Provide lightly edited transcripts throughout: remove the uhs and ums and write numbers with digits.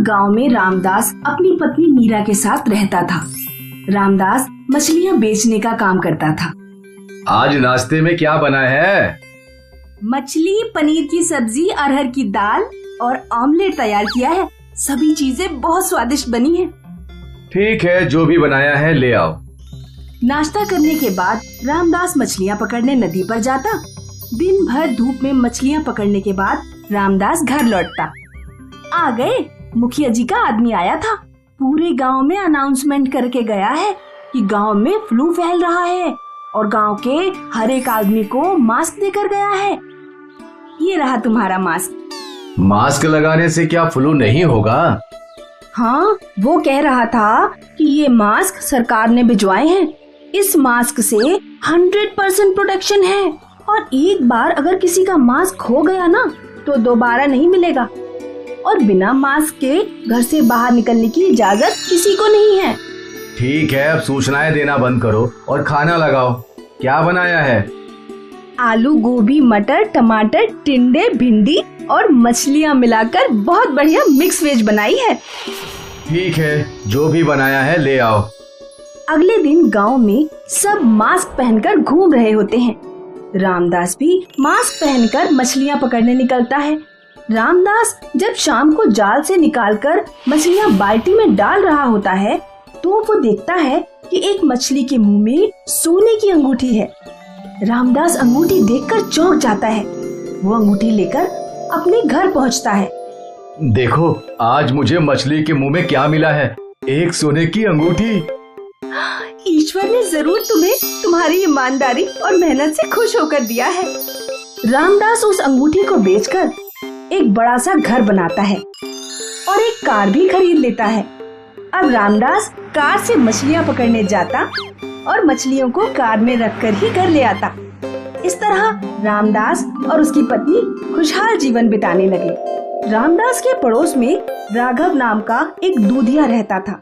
गांव में रामदास अपनी पत्नी मीरा के साथ रहता था। रामदास मछलियाँ बेचने का काम करता था। आज नाश्ते में क्या बना है? मछली, पनीर की सब्जी, अरहर की दाल और ऑमलेट तैयार किया है। सभी चीजें बहुत स्वादिष्ट बनी हैं। ठीक है, जो भी बनाया है ले आओ। नाश्ता करने के बाद रामदास मछलियाँ पकड़ने नदी पर जाता। दिन भर धूप में मछलियाँ पकड़ने के बाद रामदास घर लौटता। आ गए, मुखिया जी का आदमी आया था। पूरे गांव में अनाउंसमेंट करके गया है कि गांव में फ्लू फैल रहा है और गांव के हर एक आदमी को मास्क देकर गया है। ये रहा तुम्हारा मास्क। मास्क लगाने से क्या फ्लू नहीं होगा? हाँ, वो कह रहा था कि ये मास्क सरकार ने भिजवाए हैं। इस मास्क से 100% प्रोटेक्शन है और एक बार अगर किसी का मास्क खो गया ना तो दोबारा नहीं मिलेगा। और बिना मास्क के घर से बाहर निकलने की इजाजत किसी को नहीं है। ठीक है, अब सूचनाएं देना बंद करो और खाना लगाओ। क्या बनाया है? आलू, गोभी, मटर, टमाटर, टिंडे, भिंडी और मछलियाँ मिलाकर बहुत बढ़िया मिक्स वेज बनाई है। ठीक है, जो भी बनाया है ले आओ। अगले दिन गांव में सब मास्क पहनकर घूम रहे होते हैं। रामदास भी मास्क पहनकर मछलियाँ पकड़ने निकलता है। रामदास जब शाम को जाल से निकालकर मछलियाँ बाल्टी में डाल रहा होता है तो वो देखता है कि एक मछली के मुंह में सोने की अंगूठी है। रामदास अंगूठी देखकर चौंक जाता है। वो अंगूठी लेकर अपने घर पहुंचता है। देखो, आज मुझे मछली के मुंह में क्या मिला है, एक सोने की अंगूठी। ईश्वर ने जरूर तुम्हें तुम्हारी ईमानदारी और मेहनत से खुश होकर दिया है। रामदास उस अंगूठी को बेचकर एक बड़ा सा घर बनाता है और एक कार भी खरीद लेता है। अब रामदास कार से मछलियाँ पकड़ने जाता और मछलियों को कार में रखकर ही घर ले आता। इस तरह रामदास और उसकी पत्नी खुशहाल जीवन बिताने लगे। रामदास के पड़ोस में राघव नाम का एक दूधिया रहता था।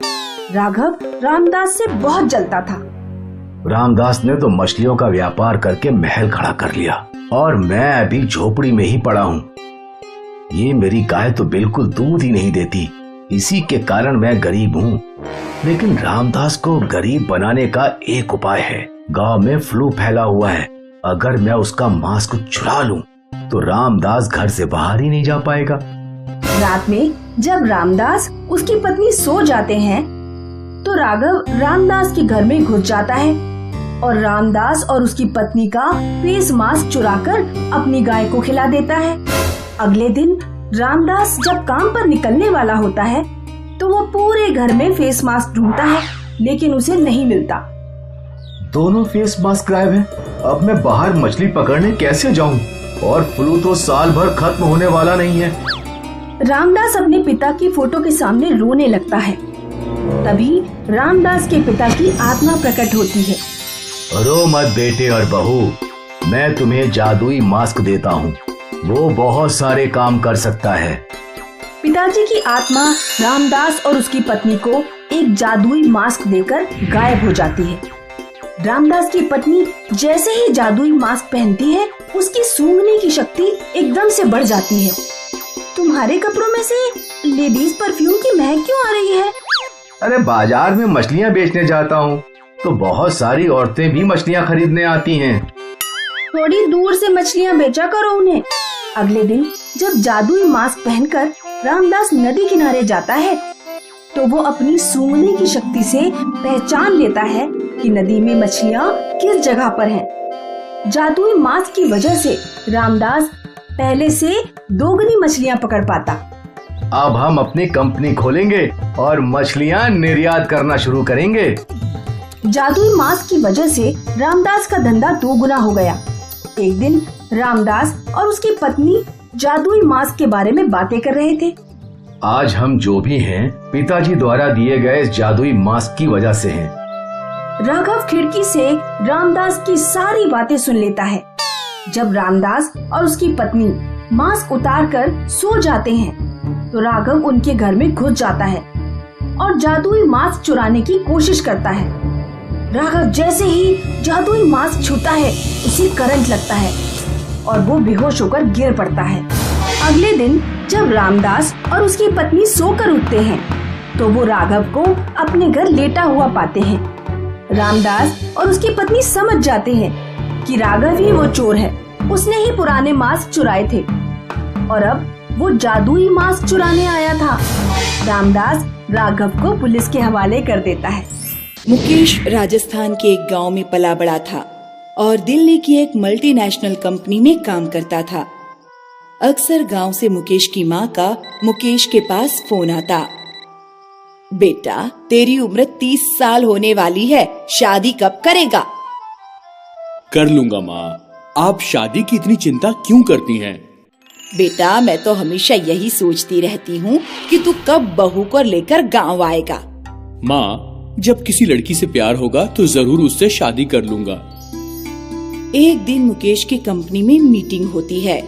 राघव रामदास से बहुत जलता था। रामदास ने तो मछलियों का व्यापार करके महल खड़ा कर लिया और मैं अभी झोपड़ी में ही पड़ा हूँ। ये मेरी गाय तो बिल्कुल दूध ही नहीं देती, इसी के कारण मैं गरीब हूँ। लेकिन रामदास को गरीब बनाने का एक उपाय है। गांव में फ्लू फैला हुआ है, अगर मैं उसका मास्क चुरा लूं तो रामदास घर से बाहर ही नहीं जा पाएगा। रात में जब रामदास उसकी पत्नी सो जाते हैं तो राघव रामदास के घर में घुस जाता है और रामदास और उसकी पत्नी का फेस मास्क चुराकर अपनी गाय को खिला देता है। अगले दिन रामदास जब काम पर निकलने वाला होता है तो वो पूरे घर में फेस मास्क ढूंढता है, लेकिन उसे नहीं मिलता। दोनों फेस मास्क गायब हैं। अब मैं बाहर मछली पकड़ने कैसे जाऊं? और फ्लू तो साल भर खत्म होने वाला नहीं है। रामदास अपने पिता की फोटो के सामने रोने लगता है। तभी रामदास के पिता की आत्मा प्रकट होती है। रो मत बेटे और बहू, मैं तुम्हें जादुई मास्क देता हूँ, वो बहुत सारे काम कर सकता है। पिताजी की आत्मा रामदास और उसकी पत्नी को एक जादुई मास्क देकर गायब हो जाती है। रामदास की पत्नी जैसे ही जादुई मास्क पहनती है, उसकी सूंघने की शक्ति एकदम से बढ़ जाती है। तुम्हारे कपड़ों में से लेडीज परफ्यूम की महक क्यों आ रही है? अरे बाजार में मछलियाँ बेचने जाता हूँ तो बहुत सारी औरतें भी मछलियाँ खरीदने आती हैं। थोड़ी दूर से मछलियाँ बेचा करो उन्हें। अगले दिन जब जादुई मास्क पहनकर रामदास नदी किनारे जाता है तो वो अपनी सूंघने की शक्ति से पहचान लेता है कि नदी में मछलियाँ किस जगह पर हैं। जादुई मास्क की वजह से रामदास पहले से दोगुनी मछलियाँ पकड़ पाता। अब हम अपनी कंपनी खोलेंगे और मछलियाँ निर्यात करना शुरू करेंगे। जादुई मास्क की वजह से रामदास का धंधा दोगुना हो गया। एक दिन रामदास और उसकी पत्नी जादुई मास्क के बारे में बातें कर रहे थे। आज हम जो भी हैं, पिताजी द्वारा दिए गए इस जादुई मास्क की वजह से हैं। राघव खिड़की से रामदास की सारी बातें सुन लेता है। जब रामदास और उसकी पत्नी मास्क उतारकर सो जाते हैं तो राघव उनके घर में घुस जाता है और जादुई मास्क चुराने की कोशिश करता है। राघव जैसे ही जादुई मास्क छूता है उसे करंट लगता है और वो बेहोश होकर गिर पड़ता है। अगले दिन जब रामदास और उसकी पत्नी सोकर उठते हैं तो वो राघव को अपने घर लेटा हुआ पाते हैं। रामदास और उसकी पत्नी समझ जाते हैं कि राघव ही वो चोर है। उसने ही पुराने मास्क चुराए थे और अब वो जादुई मास्क चुराने आया था। रामदास राघव को पुलिस के हवाले कर देता है। मुकेश राजस्थान के एक गांव में पला बड़ा था और दिल्ली की एक मल्टीनेशनल कंपनी में काम करता था। अक्सर गांव से मुकेश की माँ का मुकेश के पास फोन आता। बेटा, तेरी उम्र 30 साल होने वाली है, शादी कब करेगा? कर लूंगा माँ, आप शादी की इतनी चिंता क्यों करती हैं? बेटा, मैं तो हमेशा यही सोचती रहती हूँ कि तू कब बहू को लेकर गांव आएगा। माँ, जब किसी लड़की से प्यार होगा तो जरूर उससे शादी कर लूंगा। एक दिन मुकेश की कंपनी में मीटिंग होती है।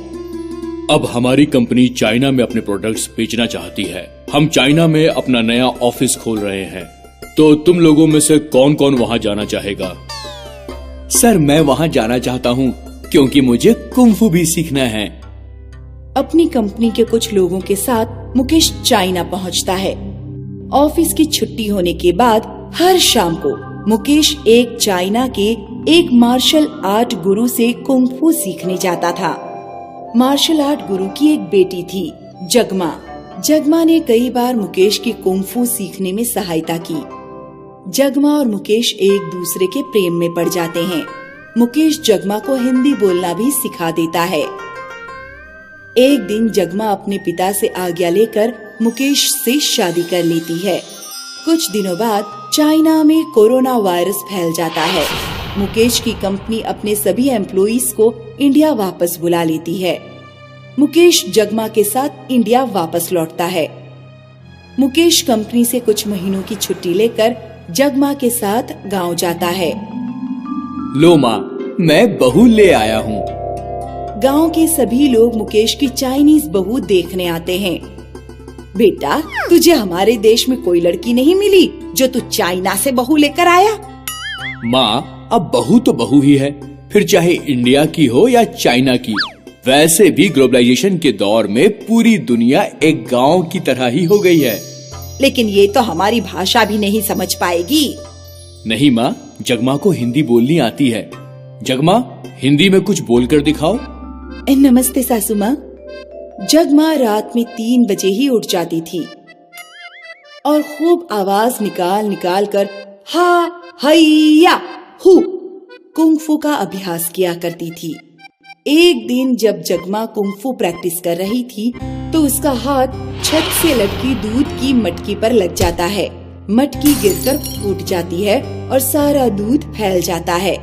अब हमारी कंपनी चाइना में अपने प्रोडक्ट्स बेचना चाहती है। हम चाइना में अपना नया ऑफिस खोल रहे हैं, तो तुम लोगों में से कौन कौन वहाँ जाना चाहेगा? सर, मैं वहाँ जाना चाहता हूँ क्योंकि मुझे कुंफू भी सीखना है। अपनी कंपनी के कुछ लोगों के साथ मुकेश चाइना पहुँचता है। ऑफिस की छुट्टी होने के बाद हर शाम को मुकेश एक चाइना के एक मार्शल आर्ट गुरु से कुंफू सीखने जाता था। मार्शल आर्ट गुरु की एक बेटी थी, जगमा। जगमा ने कई बार मुकेश की कुंफू सीखने में सहायता की। जगमा और मुकेश एक दूसरे के प्रेम में पड़ जाते हैं। मुकेश जगमा को हिंदी बोलना भी सिखा देता है। एक दिन जगमा अपने पिता से आज्ञा लेकर मुकेश से शादी कर लेती है। कुछ दिनों बाद चाइना में कोरोना वायरस फैल जाता है। मुकेश की कंपनी अपने सभी एम्प्लॉइज को इंडिया वापस बुला लेती है। मुकेश जगमा के साथ इंडिया वापस लौटता है। मुकेश कंपनी से कुछ महीनों की छुट्टी लेकर जगमा के साथ गांव जाता है। लो माँ, मैं बहू ले आया हूँ। गांव के सभी लोग मुकेश की चाइनीज बहू देखने आते हैं। बेटा, तुझे हमारे देश में कोई लड़की नहीं मिली जो तू चाइना से बहू लेकर आया? माँ, अब बहू तो बहू ही है, फिर चाहे इंडिया की हो या चाइना की। वैसे भी ग्लोबलाइजेशन के दौर में पूरी दुनिया एक गांव की तरह ही हो गई है। लेकिन ये तो हमारी भाषा भी नहीं समझ पाएगी। नहीं माँ, जगमा को हिंदी बोलनी आती है। जगमा, हिंदी में कुछ बोलकर दिखाओ। नमस्ते सासू माँ। जगमा रात में 3 बजे ही उठ जाती थी और खूब आवाज निकाल निकाल कर हा हैया हु कुंफू का अभ्यास किया करती थी। एक दिन जब जगमा कुंफू प्रैक्टिस कर रही थी तो उसका हाथ छत से लटकी दूध की मटकी पर लग जाता है। मटकी गिरकर फूट जाती है और सारा दूध फैल जाता है।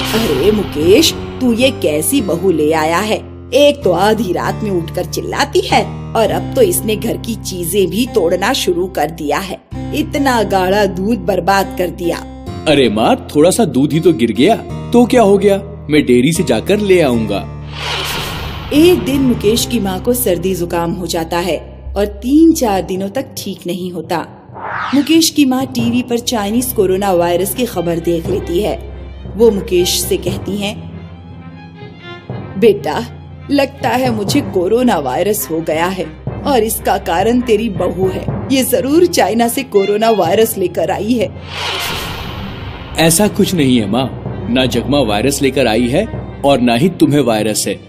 अरे मुकेश, तू ये कैसी बहू ले आया है? एक तो आधी रात में उठकर चिल्लाती है और अब तो इसने घर की चीजें भी तोड़ना शुरू कर दिया है। इतना गाढ़ा दूध बर्बाद कर दिया। अरे माँ, थोड़ा सा दूध ही तो गिर गया, तो क्या हो गया? मैं डेयरी से जाकर ले आऊंगा। एक दिन मुकेश की माँ को सर्दी जुकाम हो जाता है और 3-4 दिनों तक ठीक नहीं होता। मुकेश की माँ टीवी पर चाइनीज कोरोना वायरस की खबर देख लेती है। वो मुकेश से कहती हैं, बेटा, लगता है मुझे कोरोना वायरस हो गया है और इसका कारण तेरी बहू है। ये जरूर चाइना से कोरोना वायरस लेकर आई है। ऐसा कुछ नहीं है माँ, ना जगमा वायरस लेकर आई है और ना ही तुम्हें वायरस है।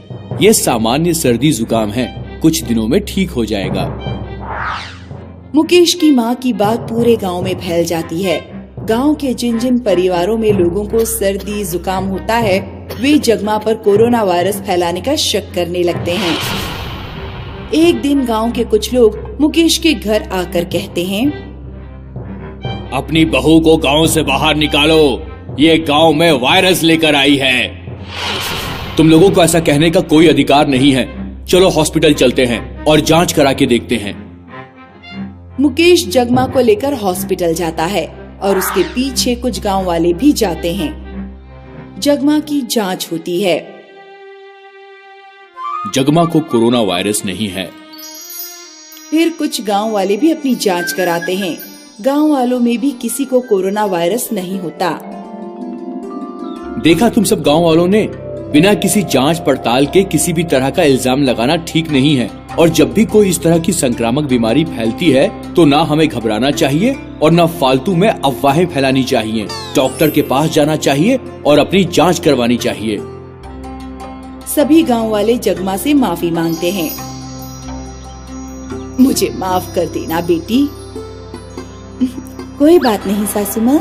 ये सामान्य सर्दी जुकाम है, कुछ दिनों में ठीक हो जाएगा। मुकेश की माँ की बात पूरे गांव में फैल जाती है। गांव के जिन जिन परिवारों में लोगों को सर्दी जुकाम होता है वे जगमा पर कोरोना वायरस फैलाने का शक करने लगते हैं। एक दिन गांव के कुछ लोग मुकेश के घर आकर कहते हैं, अपनी बहू को गांव से बाहर निकालो, ये गांव में वायरस लेकर आई है। तुम लोगों को ऐसा कहने का कोई अधिकार नहीं है। चलो हॉस्पिटल चलते हैं और जांच करा के देखते हैं। मुकेश जगमा को लेकर हॉस्पिटल जाता है और उसके पीछे कुछ गांव वाले भी जाते हैं। जगमा की जांच होती है। जगमा को कोरोना वायरस नहीं है। फिर कुछ गांव वाले भी अपनी जांच कराते हैं। गांव वालों में भी किसी को कोरोना वायरस नहीं होता। देखा तुम सब गांव वालों ने, बिना किसी जांच पड़ताल के किसी भी तरह का इल्जाम लगाना ठीक नहीं है। और जब भी कोई इस तरह की संक्रामक बीमारी फैलती है तो ना हमें घबराना चाहिए और ना फालतू में अफवाहें फैलानी चाहिए। डॉक्टर के पास जाना चाहिए और अपनी जांच करवानी चाहिए। सभी गांव वाले जगमा से माफी मांगते हैं। मुझे माफ कर देना बेटी। कोई बात नहीं सासू माँ,